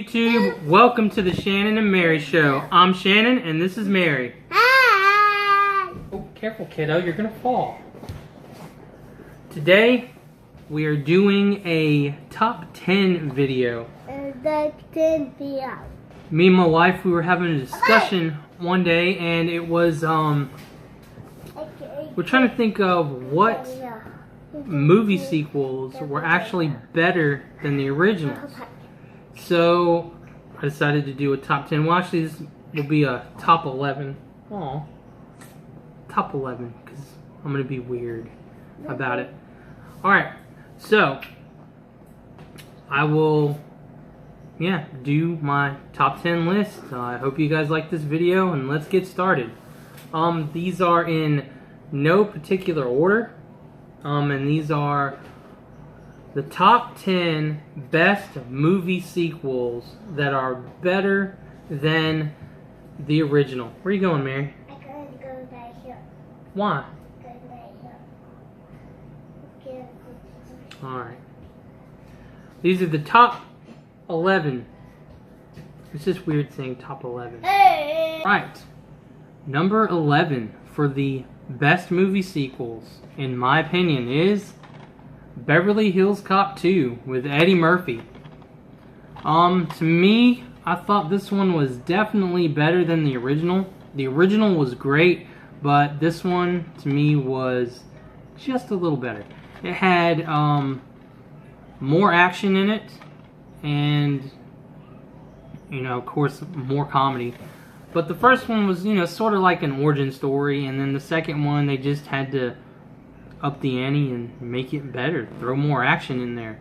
YouTube? Welcome to the Shannon and Mary Show. I'm Shannon and this is Mary. Hi! Oh, careful kiddo, you're gonna fall. Today, we are doing a top 10 video. Me and my wife, we were having a discussion one day and it was, we're trying to think of what movie sequels were actually better than the originals. So I decided to do a top 10. Well, actually, this will be a top 11. Aw, top 11, because I'm going to be weird about it. Alright, so I will, do my top 10 list. I hope you guys like this video, and let's get started. These are in no particular order. And these are the top 10 best movie sequels that are better than the original. Where are you going, Mary? I'm going to go right here. Why? Go right here. Alright. These are the top 11. It's just weird saying top 11. Hey! Right. Number 11 for the best movie sequels, in my opinion, is Beverly Hills Cop 2 with Eddie Murphy. To me, I thought this one was definitely better than the original. The original was great, but this one, to me, was just a little better. It had more action in it, and, of course, more comedy. But the first one was, sort of like an origin story, and then the second one, they just had to up the ante and make it better, throw more action in there.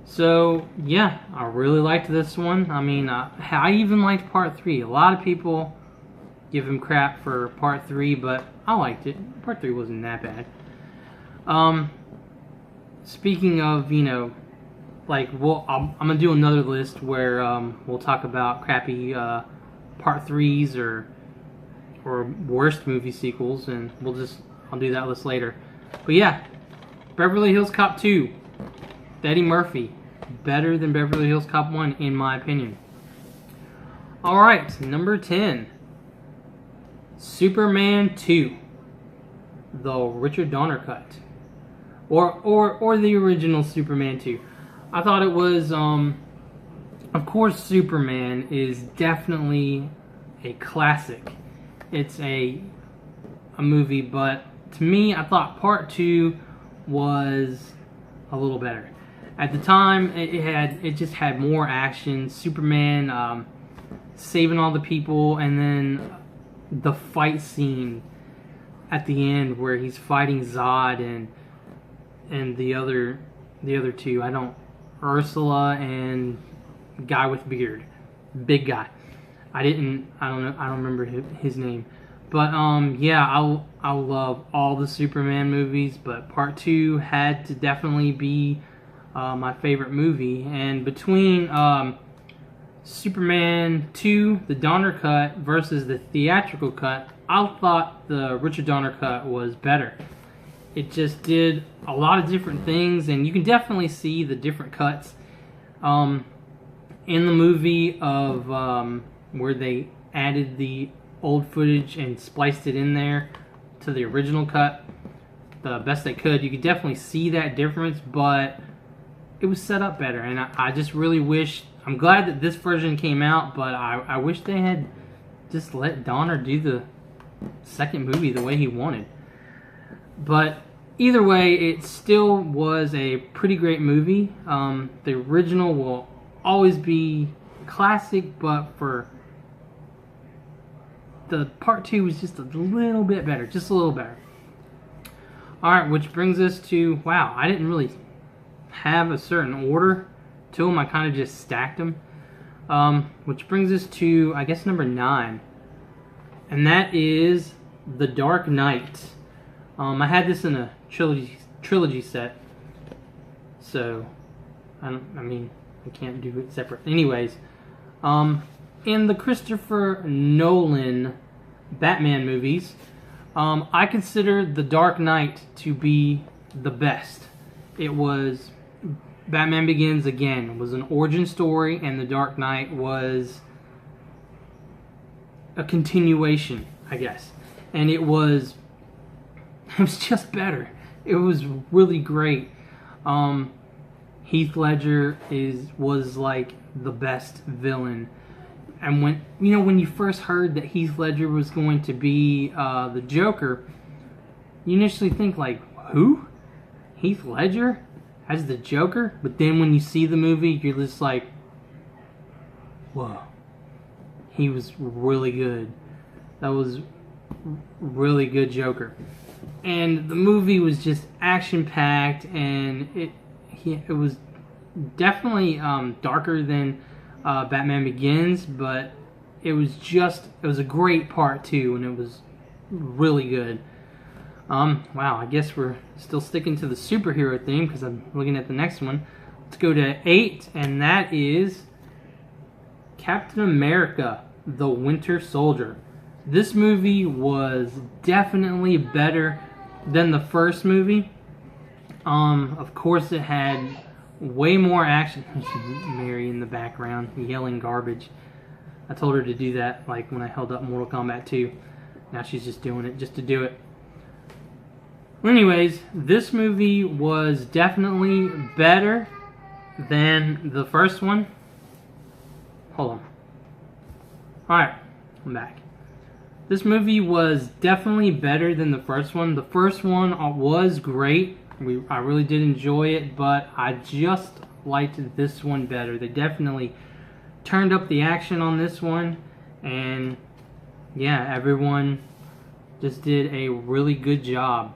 So, yeah, I really liked this one. I mean, I even liked Part 3. A lot of people give him crap for Part 3, but I liked it. Part 3 wasn't that bad. Speaking of, I'm going to do another list where we'll talk about crappy Part 3s or worst movie sequels, and I'll do that list later. But yeah, Beverly Hills Cop 2, Eddie Murphy, better than Beverly Hills Cop 1 in my opinion. Alright, number 10, Superman 2, the Richard Donner cut, or the original Superman 2. I thought it was, of course, Superman is definitely a classic. It's a movie, but to me, I thought Part 2 was a little better. At the time, it just had more action. Superman saving all the people, and then the fight scene at the end where he's fighting Zod and the other two. Ursula and guy with beard, big guy. I don't remember his name, but yeah, I love all the Superman movies, but Part 2 had to definitely be my favorite movie. And between Superman 2, the Donner cut, versus the theatrical cut, I thought the Richard Donner cut was better. It just did a lot of different things, and you can definitely see the different cuts in the movie of where they added the old footage and spliced it in there to the original cut the best they could. You could definitely see that difference, but it was set up better, and I just really wish, I'm glad that this version came out, but I wish they had just let Donner do the second movie the way he wanted. But either way, it still was a pretty great movie. The original will always be classic, but for the Part 2 was just a little bit better, just a little better. Alright, which brings us to, wow, I didn't really have a certain order to them. I kind of just stacked them. Which brings us to, I guess, number 9. And that is The Dark Knight. I had this in a trilogy set, so I can't do it separate. Anyways, in the Christopher Nolan Batman movies, I consider The Dark Knight to be the best. It was Batman Begins, again, was an origin story, and The Dark Knight was a continuation, I guess. And it was just better. It was really great. Heath Ledger was like the best villain. And when you first heard that Heath Ledger was going to be the Joker, you initially think like, who? Heath Ledger as the Joker? But then when you see the movie, you're just like, whoa. He was really good. That was really good Joker. And the movie was just action-packed, and it was definitely darker than Batman Begins, but it was a great part too, and it was really good. Wow, I guess we're still sticking to the superhero theme because I'm looking at the next one. Let's go to 8, and that is Captain America: The Winter Soldier. This movie was definitely better than the first movie. Of course, it had way more action. Mary in the background yelling garbage. I told her to do that like when I held up Mortal Kombat 2. Now she's just doing it just to do it. Anyways, this movie was definitely better than the first one. Hold on. Alright, I'm back. This movie was definitely better than the first one. The first one was great. I really did enjoy it, but I just liked this one better. They definitely turned up the action on this one, and yeah, everyone just did a really good job.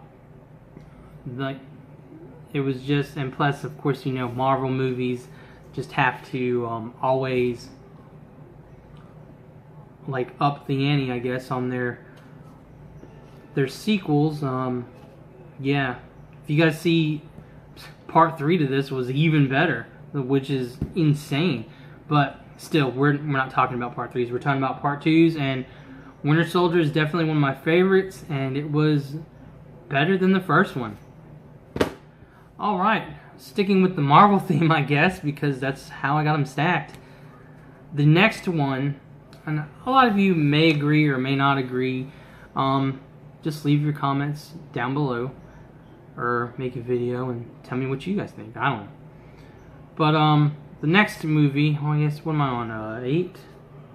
Like, it was just, and plus, of course, Marvel movies just have to always like up the ante, I guess, on their sequels. Yeah, if you guys see, part 3 to this was even better, which is insane. But still, we're not talking about part 3s. We're talking about part 2s, and Winter Soldier is definitely one of my favorites, and it was better than the first one. Alright, sticking with the Marvel theme, I guess, because that's how I got them stacked. The next one, and a lot of you may agree or may not agree, just leave your comments down below, or make a video and tell me what you guys think. I don't know. But the next movie, I guess, what am I on, 8?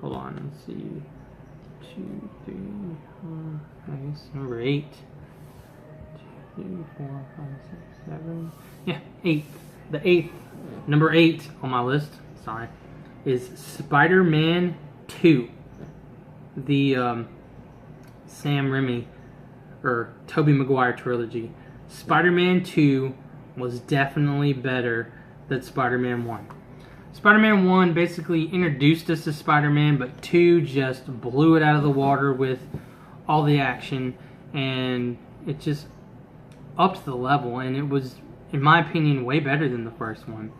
Hold on, let's see, 2, 3, 4, I guess number 8. 2, 3, 4, 5, 6, 7. Yeah, 8. The 8th, number 8 on my list, sorry, is Spider-Man 2. The Sam Raimi or Tobey Maguire trilogy. Spider-Man 2 was definitely better than Spider-Man 1. Spider-Man 1 basically introduced us to Spider-Man, but 2 just blew it out of the water with all the action, and it just upped the level, and it was, in my opinion, way better than the first one.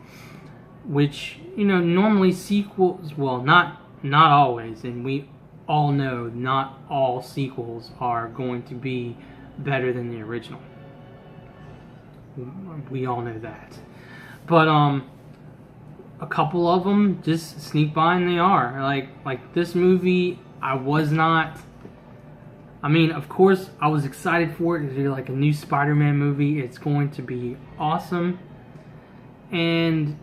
Which, normally sequels, well, not always, and we all know not all sequels are going to be better than the original. We all know that. But a couple of them just sneak by, and they are. Like this movie, I was not, I mean, of course, I was excited for it to be like a new Spider-Man movie. It's going to be awesome. And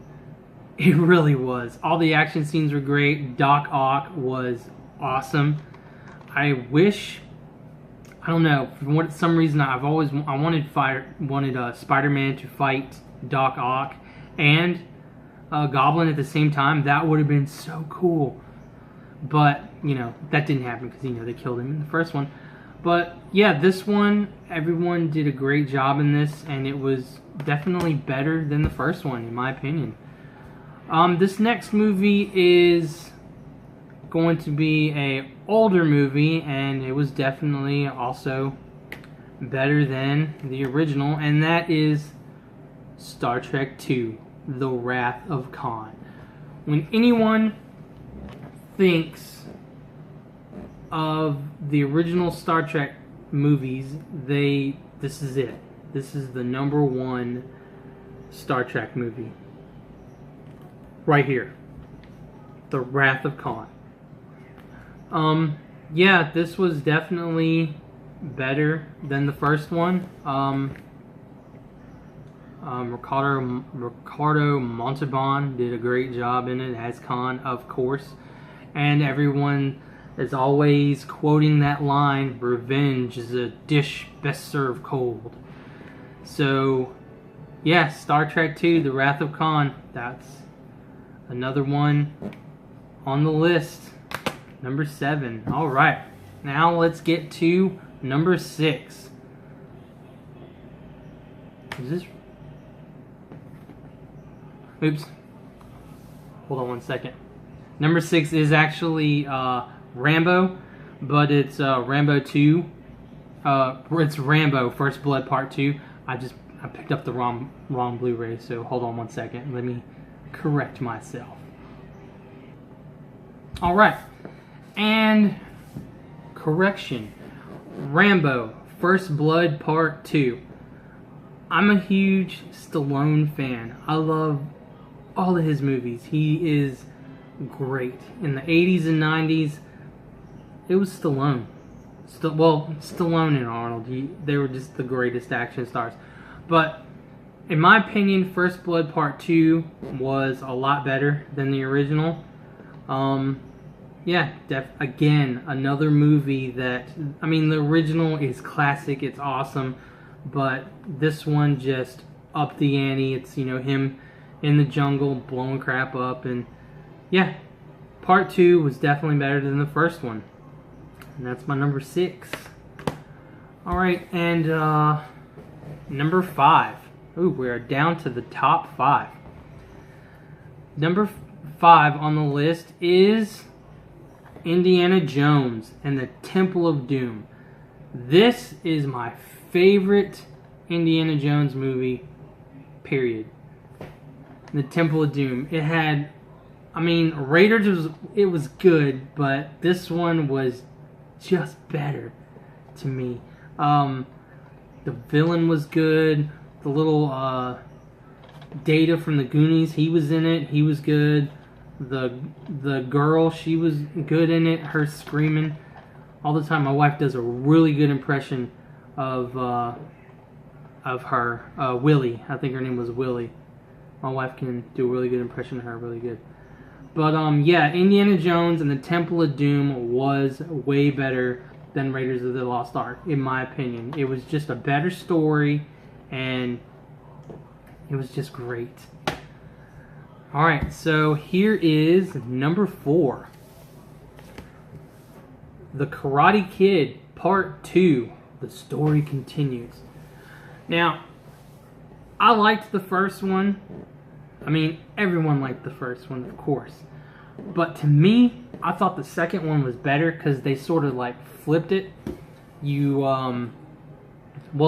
it really was. All the action scenes were great. Doc Ock was awesome. I wish, I don't know, for some reason I wanted Spider-Man to fight Doc Ock and Goblin at the same time. That would have been so cool. But, that didn't happen because, they killed him in the first one. But, yeah, this one, everyone did a great job in this, and it was definitely better than the first one, in my opinion. This next movie is going to be a older movie, and it was definitely also better than the original, and that is Star Trek II, The Wrath of Khan. When anyone thinks of the original Star Trek movies, this is it. This is the #1 Star Trek movie. right here. The Wrath of Khan. Yeah, this was definitely better than the first one. Ricardo Montalban did a great job in it as Khan, of course. And everyone is always quoting that line, "Revenge is a dish best served cold." So, yeah, Star Trek II, The Wrath of Khan, that's another one on the list. Number 7. Alright, now let's get to number 6. Is this... Oops. Hold on one second. Number 6 is actually Rambo, but it's Rambo 2. It's Rambo First Blood Part 2. I picked up the wrong Blu-ray, so hold on one second. Let me correct myself. Alright. And correction. Rambo First Blood Part 2. I'm a huge Stallone fan. I love all of his movies. He is great. In the 80s and 90s, it was Stallone. Stallone and Arnold. They were just the greatest action stars. But in my opinion, First Blood Part 2 was a lot better than the original. Yeah, again, another movie that, I mean, the original is classic, it's awesome, but this one just upped the ante. It's, you know, him in the jungle blowing crap up, and yeah, Part 2 was definitely better than the first one. And that's my number 6. Alright, and number 5. Ooh, we are down to the top 5. Number 5 on the list is Indiana Jones and the Temple of Doom. This is my favorite Indiana Jones movie, period. The Temple of Doom. It had, I mean, Raiders was good, but this one was just better to me. The villain was good. The little Data from the Goonies, he was in it. He was good. The girl, she was good in it. Her screaming all the time. My wife does a really good impression of her, Willie. I think her name was Willie. My wife can do a really good impression of her, really good. But yeah, Indiana Jones and the Temple of Doom was way better than Raiders of the Lost Ark, in my opinion. It was just a better story, and it was just great. Alright, so here is number 4. The Karate Kid Part 2. The story continues. Now, I liked the first one. I mean, everyone liked the first one, of course. But to me, I thought the second one was better because they sort of like flipped it. Well,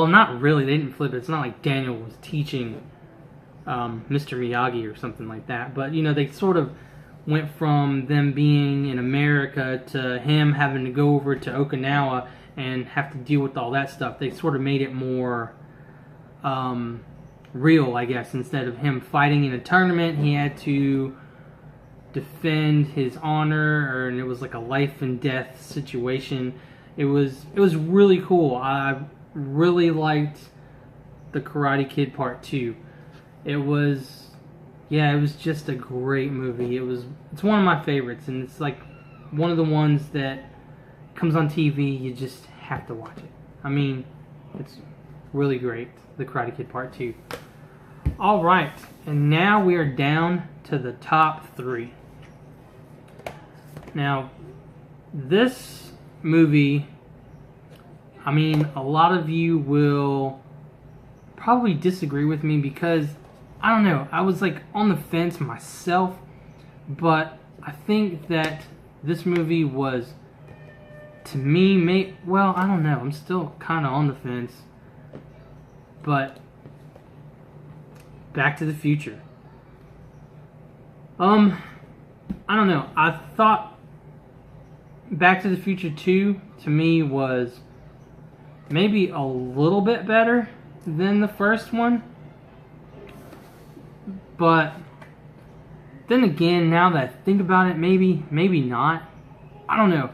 not really. They didn't flip it. It's not like Daniel was teaching Mr. Miyagi or something like that. But, you know, they sort of went from them being in America to him having to go over to Okinawa and have to deal with all that stuff. They sort of made it more real, I guess. Instead of him fighting in a tournament, he had to defend his honor, and it was like a life and death situation. It was really cool. I really liked the Karate Kid Part 2. It was just a great movie. It's one of my favorites, and it's like one of the ones that comes on TV, you just have to watch it. I mean, it's really great, the Karate Kid Part 2. Alright, and now we are down to the top 3. Now, this movie, I mean, a lot of you will probably disagree with me because, I don't know, I was like on the fence myself, but I think that this movie was, to me, well, I don't know, I'm still kind of on the fence, but Back to the Future. I don't know, I thought Back to the Future 2, to me, was maybe a little bit better than the first one, but then again, now that I think about it, maybe not. I don't know.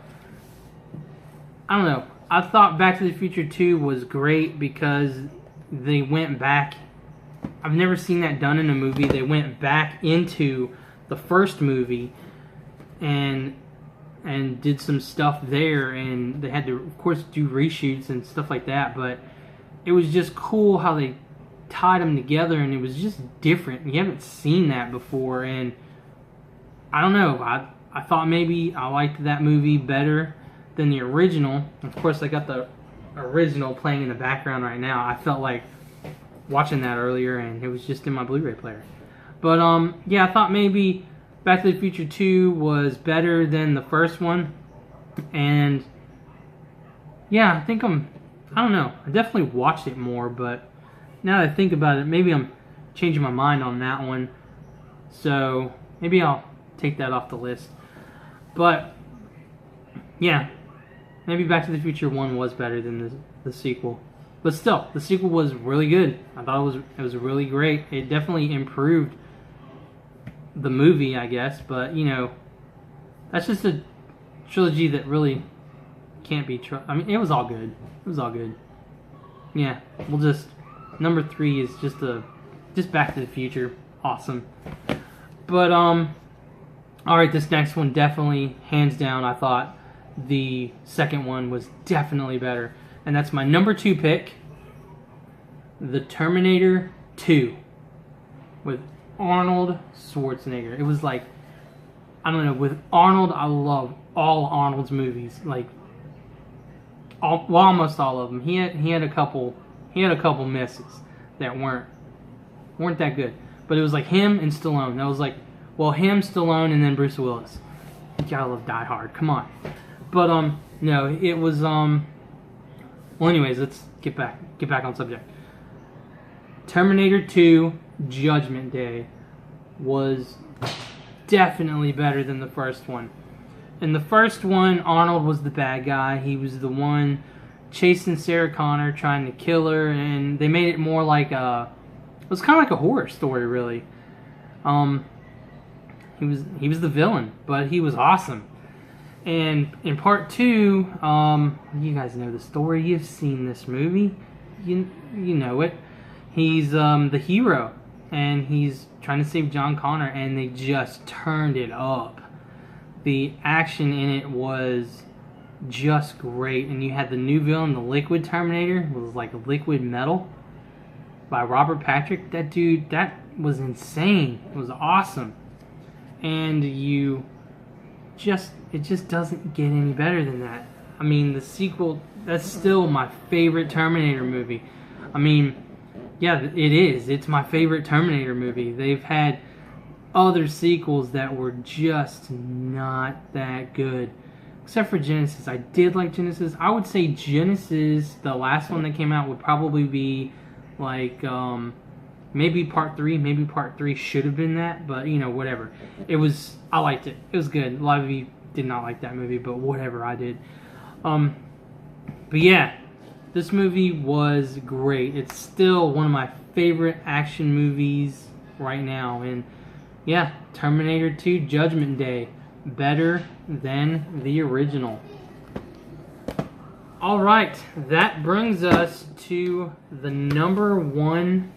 I thought Back to the Future 2 was great because they went back. I've never seen that done in a movie. They went back into the first movie and did some stuff there, and they had to, of course, do reshoots and stuff like that, but it was just cool how they tied them together, and it was just different. You haven't seen that before, and I don't know. I thought maybe I liked that movie better than the original. Of course, I got the original playing in the background right now. I felt like watching that earlier, and it was just in my Blu-ray player. But yeah, I thought maybe Back to the Future 2 was better than the first one, and yeah, I don't know. I definitely watched it more, but now that I think about it, maybe I'm changing my mind on that one. So maybe I'll take that off the list. But yeah, maybe Back to the Future 1 was better than the sequel. But still, the sequel was really good. I thought it was really great. It definitely improved the movie, I guess. But, you know, that's just a trilogy that really can't be I mean, it was all good. It was all good. Yeah, we'll just... Number 3 is just Back to the Future. Awesome. But, alright, this next one definitely, hands down, I thought the second one was definitely better. And that's my number 2 pick, The Terminator 2, with Arnold Schwarzenegger. It was like, I don't know, with Arnold, I love all Arnold's movies, like, almost all of them. He had a couple misses that weren't that good, but it was like him and Stallone. That was like, well, him, Stallone, and then Bruce Willis. You gotta love Die Hard. Come on. But no, it was well, anyways, let's get back on subject. Terminator 2 Judgment Day was definitely better than the first one. In the first one, Arnold was the bad guy. He was the one chasing Sarah Connor, trying to kill her, and they made it more like it was kind of like a horror story, really. He was the villain, but he was awesome. And in part 2, you guys know the story. You've seen this movie. You know it. He's the hero, and he's trying to save John Connor, and they just turned it up. The action in it was just great, and you had the new villain, the Liquid Terminator. It was like Liquid Metal by Robert Patrick. That dude, that was insane. It was awesome. And it just doesn't get any better than that. I mean, the sequel, that's still my favorite Terminator movie. I mean, yeah, it is. It's my favorite Terminator movie. They've had other sequels that were just not that good. Except for Genesis. I did like Genesis. I would say Genesis, the last one that came out, would probably be like, maybe part 3. Maybe part 3 should have been that, but you know, whatever. I liked it. It was good. A lot of you did not like that movie, but whatever, I did. But yeah, this movie was great. It's still one of my favorite action movies right now, and yeah, Terminator 2 Judgment Day, better than the original. Alright, that brings us to the number 1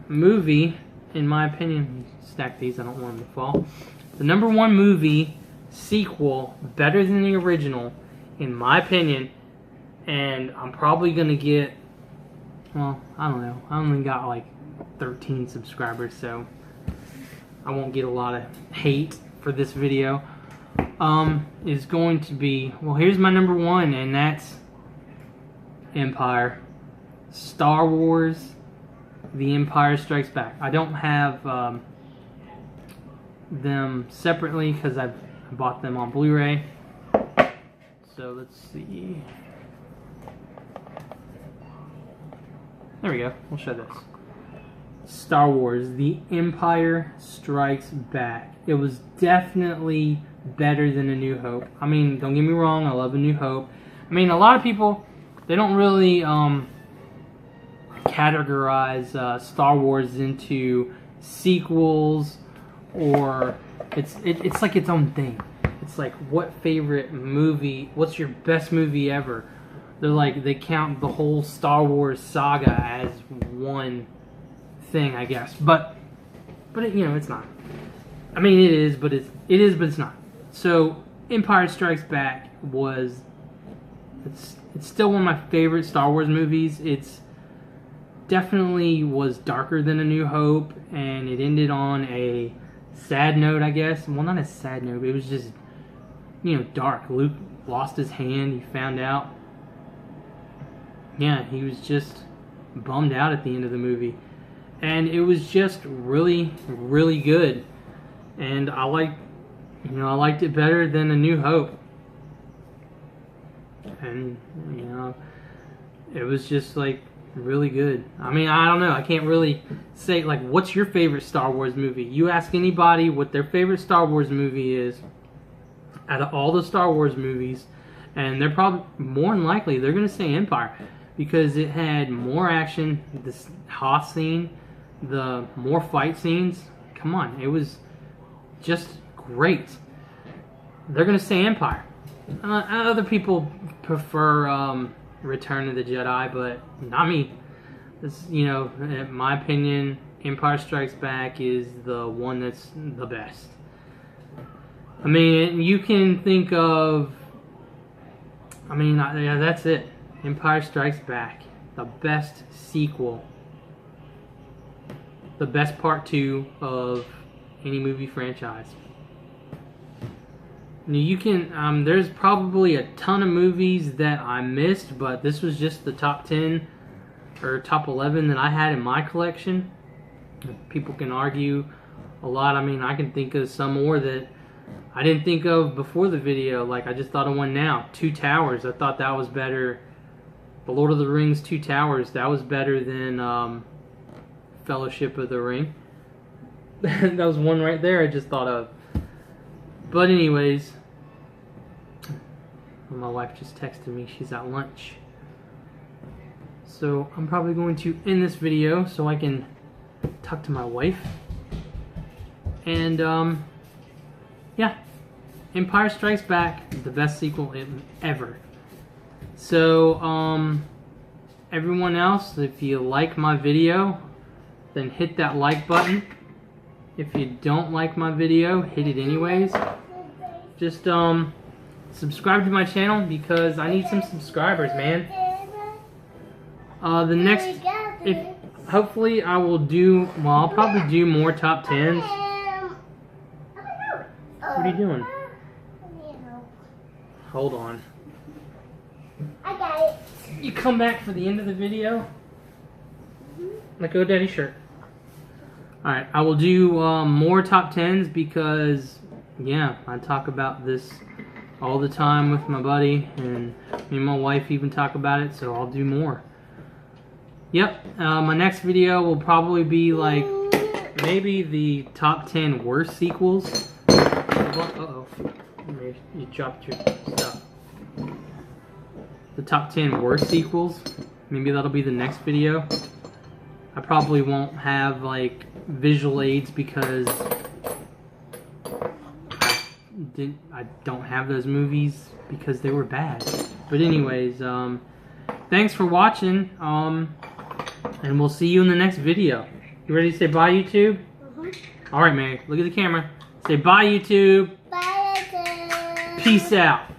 movie, in my opinion. Stack these, I don't want them to fall. The number 1 movie sequel, better than the original, in my opinion, and I'm probably gonna get, well, I don't know, I only got like 13 subscribers, so I won't get a lot of hate for this video. Is going to be, well, here's my number 1, and that's Empire. Star Wars The Empire Strikes Back. I don't have them separately because I bought them on Blu-ray. So let's see. There we go. We'll show this. Star Wars The Empire Strikes Back. It was definitely better than A New Hope. I mean, don't get me wrong, I love A New Hope. I mean, a lot of people, they don't really categorize Star Wars into sequels, or it's like its own thing. It's like, what favorite movie? What's your best movie ever? They're like, they count the whole Star Wars saga as one thing, I guess. But it, it's not. I mean, it is, but it's not. So Empire Strikes Back it's still one of my favorite Star Wars movies. It's definitely was darker than A New Hope, and it ended on a sad note, I guess. Well, not a sad note, but it was just, dark. Luke lost his hand. He found out. Yeah, he was just bummed out at the end of the movie. And it was just really, really good. And I liked it better than A New Hope. And, it was just, like, really good. I mean, I don't know. I can't really say, like, what's your favorite Star Wars movie? You ask anybody what their favorite Star Wars movie is out of all the Star Wars movies, and they're probably, more than likely, they're going to say Empire. Because it had more action, this Hoth scene, the more fight scenes. Come on, it was just great. They're going to say Empire. Other people prefer Return of the Jedi, but not me. It's, in my opinion, Empire Strikes Back is the one that's the best. I mean, you can think of, yeah, that's it. Empire Strikes Back, the best sequel, the best part 2 of any movie franchise. You can, there's probably a ton of movies that I missed, but this was just the top 10 or top 11 that I had in my collection. People can argue a lot. I mean, I can think of some more that I didn't think of before the video. Like, I just thought of one now, Two Towers. I thought that was better. The Lord of the Rings, Two Towers, that was better than Fellowship of the Ring. That was one right there I just thought of. But anyways, my wife just texted me. She's at lunch. So I'm probably going to end this video so I can talk to my wife. And yeah, Empire Strikes Back, the best sequel ever. So, everyone else, if you like my video, then hit that like button. If you don't like my video, hit it anyways. Just, subscribe to my channel because I need some subscribers, man. Hopefully I will do, well, I'll probably do more top 10s. What are you doing? Hold on. I got it. You come back for the end of the video? Like GoDaddy shirt. Alright, I will do more top 10s because, yeah, I talk about this all the time with my buddy, and me and my wife even talk about it, so I'll do more. Yep, my next video will probably be like, maybe the top 10 worst sequels. Uh-oh, you dropped your stuff. The top 10 worst sequels. Maybe that'll be the next video. I probably won't have like visual aids because I don't have those movies because they were bad. But anyways, thanks for watching, and we'll see you in the next video. You ready to say bye, YouTube? Alright, Mary, look at the camera. Say bye, YouTube. Bye, YouTube. Peace out.